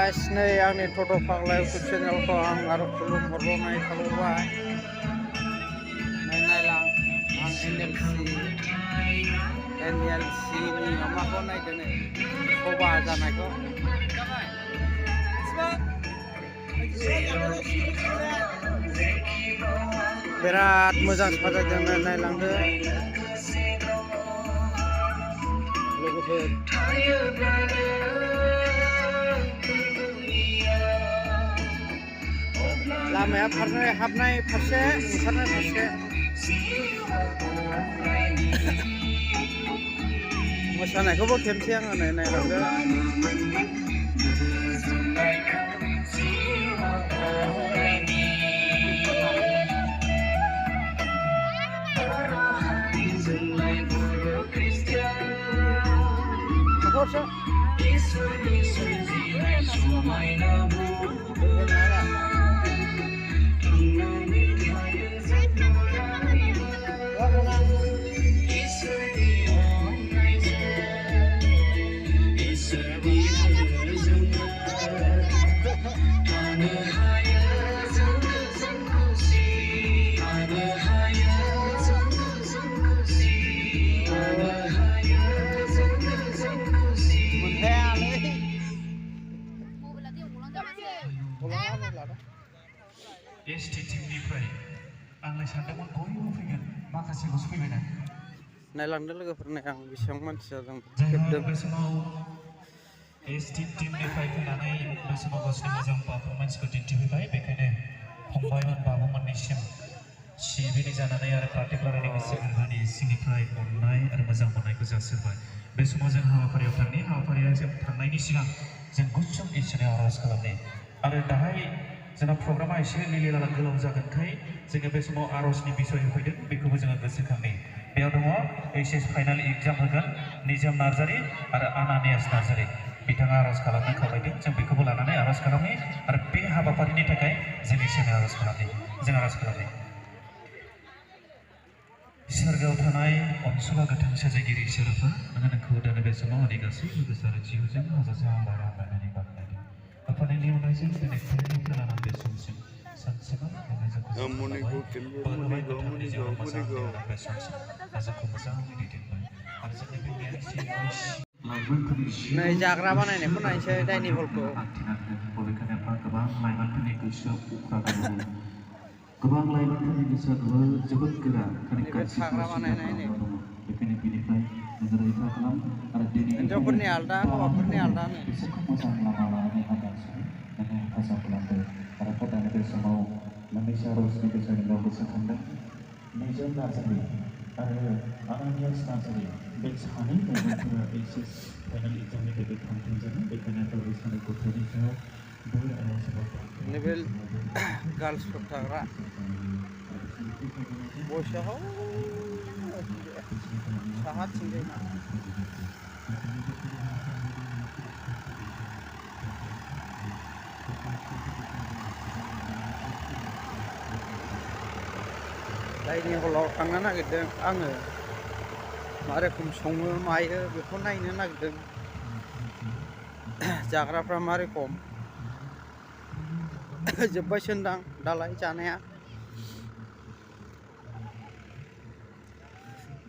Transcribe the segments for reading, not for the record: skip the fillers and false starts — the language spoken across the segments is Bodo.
guys, nih yang nih Toto Fakla YouTube channel ko ang araw kulum hormonay kaluway. Nay lang ang NLC ni mama ko nay dene. Coba janay ko. Berat mojan pada jangan nay lang de. Logofer. लामाया हाबनाय फारसे ओंखारनाय फारसे मोसानायखौबो खेबसे आङो नायलांदो नायलांदो लोगोफोरनो आं बेसेबां मानसि जादों खेबदों ST टीमनिफ्राय फैनानै बे समाव गावसोरनि मोजां पारफरमेन्सखौ दिन्थिफैबाय बेखायनो फंबायमोन बाबुमोननिसिम सिबिनि जानानै आरो पार्टिकुलारनि गोसो गोरबोनि सिंनिफ्राय अननाय आरो मोजां मोननायखौ जासिबाय बे समाव जों हाबाफारियाव हाबाफारिया जों थांनायनि सिगां जों गुसुं इसोरनि आरज खालामनि आरो दाहाय जोंना प्रग्रामा एसे लिलिलाला गोलाव जागोनखाय जोङो बे समाव आरजनि बिसय होफैदों बेखौबो जोङो गोसोखांनि बेयाव दङ HS फाइनाल एग्जाम होगोन निजोम नार्जारी आरो आनानियास नार्जारी बिथाङा आरज खालामनो खावलायदों जों बेखौबो लानानै आरज खालामनि आरो बे हाबाफारिनि थाखाय जों इसोरनि आरज खालामनि जों आरज खालामनि सोरगोआव थानाय अनसुला गोथां साजायगिरि इसोरफोर नोंखौ दानो बे समाव आंनि गासैबो गोसो आरो जिउजों हाजासे हामबाय हामबायनानै बाख्नायदों आफानि अननायजों दिनै फुंनिफ्राय लानानै बे समसिम सानसेबा जोंखौ मोजाङै दैदेनबाय आरो जोंनि बे नै जाग्रा बानायनायखौ नायनोसै डाइनिं हलखौ बबेखानि गोबां लाइमोनफोरनि गोसोआव उफ्रा दङ गोबां लाइमोनफोरनि गोसोआ जोबोद गोरा थाग्रा बानायनाय नै बेखायनो बिनिफ्राय नोङो रैखा खालाम आरो हिनजावफोरनि आलदा हौवाफोरनि आलदा बिसोरखौ मोजां लामा लानानै हागासिनो नोङो हेफाजाब खालामदों आरो फरायनाय बे समाव मोननैसो आरजनि गेजेरजों गोसोखांदों निजोम नार्जारी आरो आनानियास नार्जारी बे सानै लाइमोनफोरा HS फाइनाल एग्जामनि थाखाय थांफिनजानो बेखायनो बे सानै गथ'नि सायाव नैबे गार्लसफोर थाग्रा बयसआव साहाथिंजाय डाइनिं हलाव थांनो नागिरदों आङो मा रोखोम सङो मायो बेखौ नायनो नागिरदों जाग्राफ्रा मा रोखोम जोब्बायसोनदां दालाय जानाया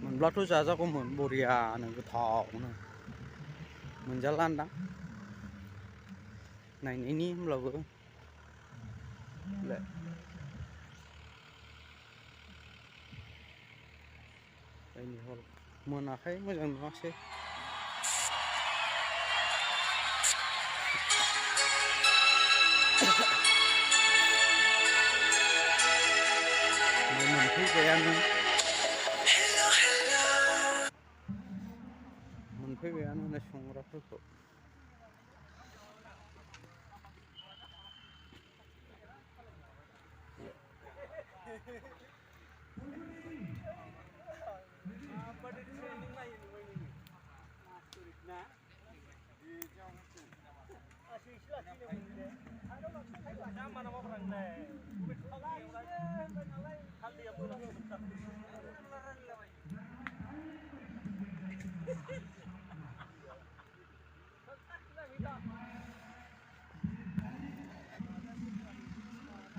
मोनब्लाथ' जाजागौमोन बरियानो गोथावनो मोनजालान्दां नायनायनि होमब्लाबो डाइनिं हल मोनाखै मोजां नुवासै मोनफैबायानो होननाय संग्राफोरखौ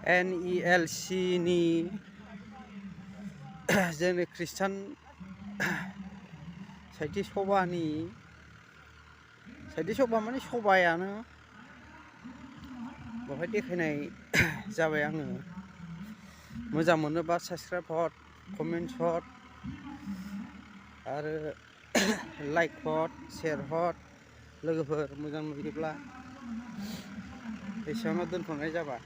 NELC नि जोंनि खृष्टान साहित्य सभानि साहित्य सभा माने सभायानो बेवहाय देखायनाय जाबाय आङो मोजां मोनोबा साबस्क्राइब हर कमेन्ट हर आरो लाइक हर शेयार हर लोगोफोर मोजां नुयोब्ला एसेयावनो दोनथ'नाय जाबाय।